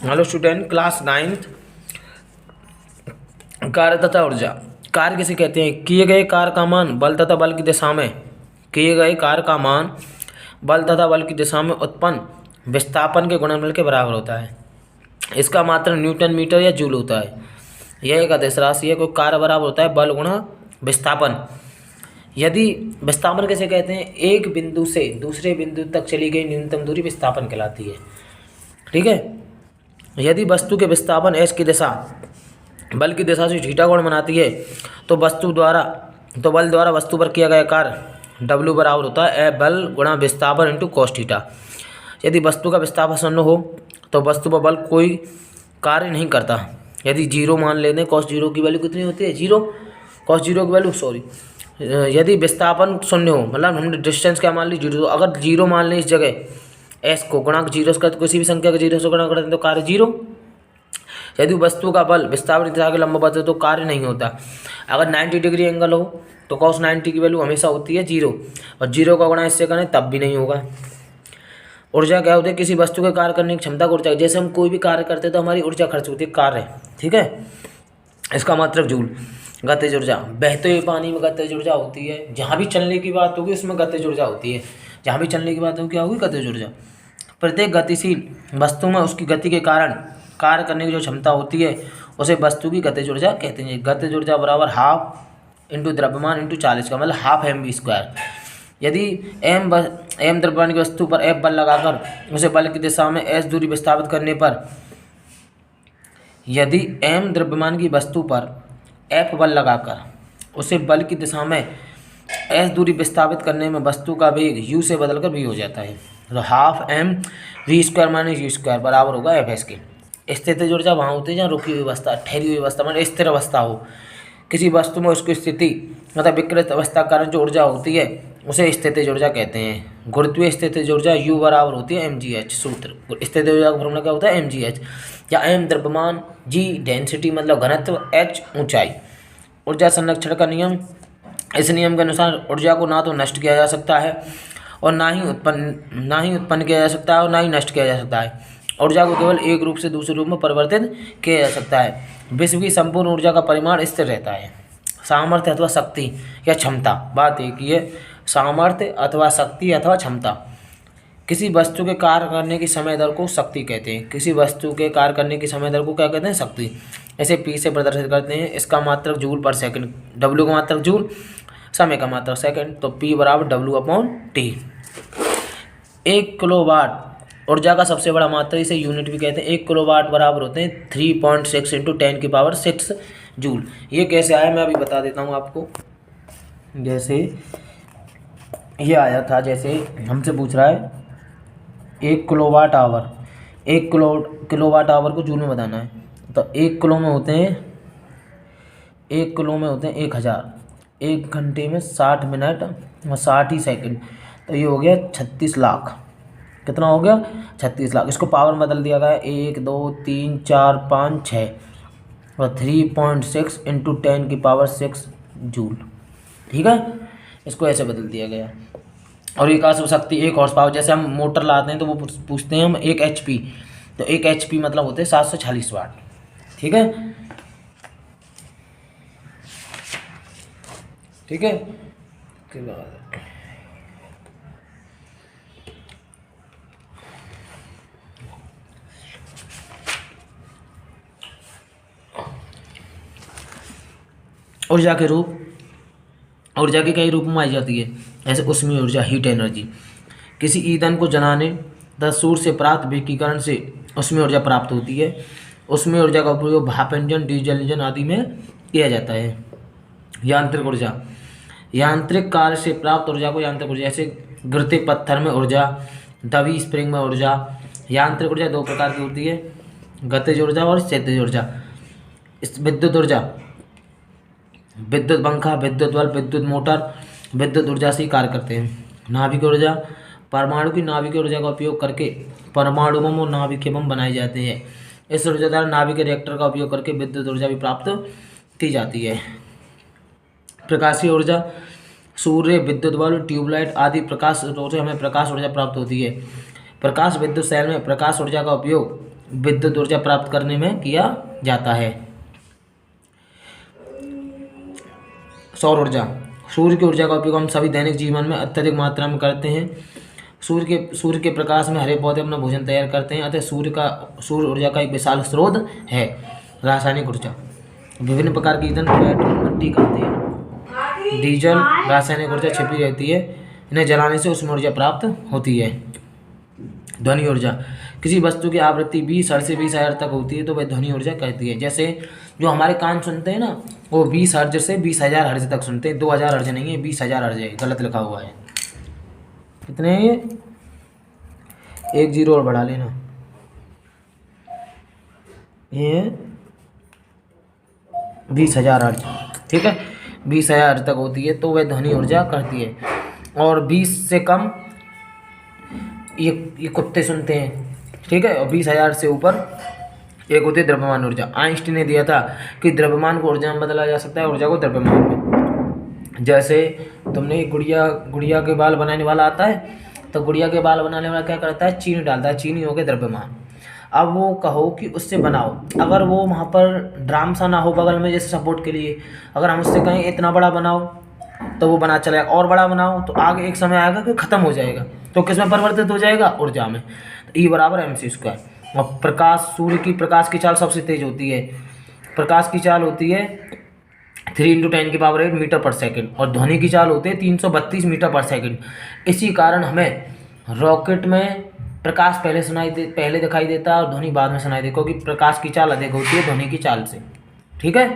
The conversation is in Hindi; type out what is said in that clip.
Hello student, class 9th। कार्य तथा ऊर्जा। कार्य किसे कहते हैं? किए गए कार्य का मान बल तथा बल की दिशा में किए गए कार्य का मान बल तथा बल की दिशा में उत्पन्न विस्थापन के गुणनफल के बराबर होता है। इसका मात्रक न्यूटन मीटर या जूल होता है। यह एक अदिश राशि है। कोई कार्य बराबर होता है बल गुणा विस्थापन। यदि विस्थापन किसे कहते हैं? एक बिंदु से दूसरे बिंदु तक चली गई न्यूनतम दूरी विस्थापन कहलाती है। ठीक है। यदि वस्तु के विस्थापन एस की दिशा बल की दिशा से थीटा कोण बनाती है तो बल द्वारा वस्तु पर किया गया कार्य डब्ल्यू बराबर होता है ए बल गुणा विस्थापन इंटू कॉस थीटा। यदि वस्तु का विस्थापन शून्य हो तो वस्तु पर बल कोई कार्य नहीं करता। यदि जीरो मान लेते हैं, कॉस जीरो की वैल्यू कितनी होती है? जीरो। कॉस जीरो की वैल्यू यदि विस्थापन शून्य हो, मतलब हमने डिस्टेंस क्या मान ली? जीरो। तो अगर जीरो मान लें इस जगह एस को गुणा जीरो का, तो किसी भी संख्या का जीरो से गुणा करते हैं तो कार्य जीरो। यदि वस्तु का बल विस्थापन दिशा के लंबवत है तो कार्य नहीं होता। अगर 90 डिग्री एंगल हो तो cos 90 की वैल्यू हमेशा होती है जीरो, और जीरो का गुणा इससे करें तब भी नहीं होगा। ऊर्जा क्या होती है? किसी वस्तु के कार्य करने की क्षमता को ऊर्जा। जैसे हम कोई भी कार्य करते हैं तो हमारी ऊर्जा खर्च होती है, कार्य। ठीक है। इसका मात्रक जूल। गतिज ऊर्जा। बहते हुए पानी में गतिज ऊर्जा होती है। जहाँ भी चलने की बात होगी उसमें गतिज ऊर्जा होती है। जहाँ भी चलने की बात होगी क्या होगी? गतिज ऊर्जा। प्रत्येक गतिशील वस्तु में उसकी गति के कारण कार्य करने की जो क्षमता होती है उसे वस्तु की गतिज ऊर्जा कहते हैं। गतिज ऊर्जा बराबर हाफ इंटू द्रव्यमान इंटू 40 का, मतलब हाफ mv²। यदि एम द्रव्यमान की वस्तु पर एफ बल लगाकर उसे बल की दिशा में एस दूरी विस्थापित करने पर यदि एम द्रव्यमान की वस्तु पर एफ बल लगाकर उसे बल की दिशा में एस दूरी विस्थापित करने में वस्तु का वेग यू से बदलकर वी हो जाता है। तो half M v² minus u² बराबर होगा एफ एस के। स्थितिज ऊर्जा वहाँ होती है जहाँ रुकी हुई अवस्था, ठहरी हुई अवस्था, मतलब स्थिर अवस्था हो। किसी वस्तु में उसकी स्थिति मतलब विकृत अवस्था के कारण जो ऊर्जा होती है उसे स्थितिज ऊर्जा कहते हैं। गुरुत्वीय स्थितिज ऊर्जा U बराबर होती है mgh। सूत्र स्थितिज ऊर्जा का फॉर्मूला क्या होता है? mgh। या m द्रव्यमान, g डेंसिटी मतलब घनत्व, h ऊंचाई। ऊर्जा संरक्षण का नियम। इस नियम के अनुसार ऊर्जा को ना तो नष्ट किया जा सकता है और ना ही उत्पन्न किया जा सकता है और ना ही नष्ट किया जा सकता है। ऊर्जा को केवल एक रूप से दूसरे रूप में परिवर्तित किया जा सकता है। विश्व की संपूर्ण ऊर्जा का परिमाण स्थिर रहता है। सामर्थ्य अथवा शक्ति या क्षमता, बात एक ही है। सामर्थ्य अथवा शक्ति अथवा क्षमता। किसी वस्तु के कार्य करने की समय दर को शक्ति कहते हैं। किसी वस्तु के कार्य करने की समय दर को क्या कहते हैं? शक्ति। इसे P से प्रदर्शित करते हैं। इसका मात्रक जूल पर सेकंड। W का मात्रक जूल, समय का मात्रक सेकंड। तो P बराबर W/T। 1 किलोवाट ऊर्जा का सबसे बड़ा मात्रा, इसे यूनिट भी कहते हैं। 1 किलोवाट बराबर होते हैं 3.6 इंटू 10⁶ जूल। ये कैसे आया मैं अभी बता देता हूँ आपको। जैसे ये आया था, जैसे हमसे पूछ रहा है 1 किलोवाट आवर, 1 किलोवाट आवर को जूल में बताना है। तो 1 किलो में होते हैं 1000। 1 घंटे में 60 मिनट और 60 ही सेकंड, तो ये हो गया 36 लाख। कितना हो गया? 36 लाख। इसको पावर में बदल दिया गया 1 2 3 4 5 6 और 3.6 इंटू 10⁶ जूल। ठीक है। इसको ऐसे बदल दिया गया। और एक आश्व शक्ति 1 हॉर्स पावर। जैसे हम मोटर लाते हैं तो वो पूछते हैं हम 1 HP, तो 1 HP मतलब होते हैं 740 वाट। ठीक है। ठीक है। ऊर्जा के रूप। ऊर्जा के कई रूप में आई जाती है। जैसे ऊष्मीय ऊर्जा, हीट एनर्जी। किसी ईंधन को जलाने तथा सूर्य से प्राप्त विकिरण से ऊष्मीय ऊर्जा प्राप्त होती है। ऊष्मीय ऊर्जा का उपयोग भाप इंजन, डीजल इंजन आदि में किया जाता है। यांत्रिक ऊर्जा। यांत्रिक कार्य से प्राप्त ऊर्जा को यांत्रिक ऊर्जा, जैसे गिरते पत्थर में ऊर्जा, दबी स्प्रिंग में ऊर्जा। यांत्रिक ऊर्जा 2 प्रकार की होती है, गतिज ऊर्जा और स्थितिज ऊर्जा। विद्युत ऊर्जा, विद्युत पंखा, विद्युत बल्ब, विद्युत मोटर विद्युत ऊर्जा से ही कार्य करते हैं। नाभिक ऊर्जा। परमाणु की नाभिक ऊर्जा का उपयोग करके परमाणु बम और नाभिक बम बनाए जाते हैं। इस ऊर्जा द्वारा नाभिक रिएक्टर का उपयोग करके विद्युत ऊर्जा भी प्राप्त की जाती है। प्रकाशीय ऊर्जा। सूर्य, विद्युत बल्ब, ट्यूबलाइट आदि प्रकाश स्रोतों से हमें प्रकाश ऊर्जा प्राप्त होती है। प्रकाश विद्युत सेल में प्रकाश ऊर्जा का उपयोग विद्युत ऊर्जा प्राप्त करने में किया जाता है। सौर ऊर्जा, सूर्य की ऊर्जा का उपयोग हम सभी दैनिक जीवन में अत्यधिक मात्रा में करते हैं। सूर्य के प्रकाश में हरे पौधे अपना भोजन तैयार करते हैं, अतः सूर्य ऊर्जा का एक विशाल स्रोत है। रासायनिक ऊर्जा, विभिन्न प्रकार के ईंधन पेट्रोल, मिट्टी का तेल, डीजल, रासायनिक ऊर्जा छिपी रहती है, इन्हें जलाने से उसमें ऊर्जा प्राप्त होती है। ध्वनि ऊर्जा, किसी वस्तु की आवृत्ति 20 हर्ट्ज से 20,000 तक होती है तो वह ध्वनि ऊर्जा कहती है। जैसे जो हमारे कान सुनते हैं ना, वो 20 हर्ट्ज से 20,000 हर्ट्ज तक सुनते हैं। 2,000 हर्ट्ज नहीं है, 20,000 हर्ट्ज है, गलत लिखा हुआ है। कितने हैं ये? 1 जीरो और बढ़ा लेना। ये 20,000 हर्ट्ज, ठीक है, 20,000 हर्ट्ज तक होती है तो वह ध्वनि ऊर्जा करती है। और 20 से कम ये कुत्ते सुनते हैं, ठीक है। और 20,000 से ऊपर एक होती है द्रव्यमान ऊर्जा। आइंस्टीन ने दिया था कि द्रव्यमान को ऊर्जा में बदला जा सकता है, ऊर्जा को द्रव्यमान में। जैसे तुमने गुड़िया के बाल बनाने वाला आता है, तो गुड़िया के बाल बनाने वाला क्या करता है? चीनी डालता है, चीनी हो गया द्रव्यमान। अब वो कहो कि उससे बनाओ, अगर वो वहाँ पर ड्राम सा ना हो बगल में जैसे सपोर्ट के लिए, अगर हम उससे कहें इतना बड़ा बनाओ तो वो बना चलेगा, और बड़ा बनाओ तो आगे एक समय आएगा कि ख़त्म हो जाएगा, तो किस में परिवर्तित हो जाएगा? ऊर्जा में। तो E बराबर mc²। और प्रकाश, सूर्य की प्रकाश की चाल सबसे तेज होती है। प्रकाश की चाल होती है 3 × 10⁸ मीटर पर सेकंड, और ध्वनि की चाल होती है 332 मीटर पर सेकंड। इसी कारण हमें रॉकेट में प्रकाश पहले दिखाई देता है और ध्वनि बाद में सुनाई देती है, क्योंकि प्रकाश की चाल अधिक होती है ध्वनि की चाल से, ठीक है।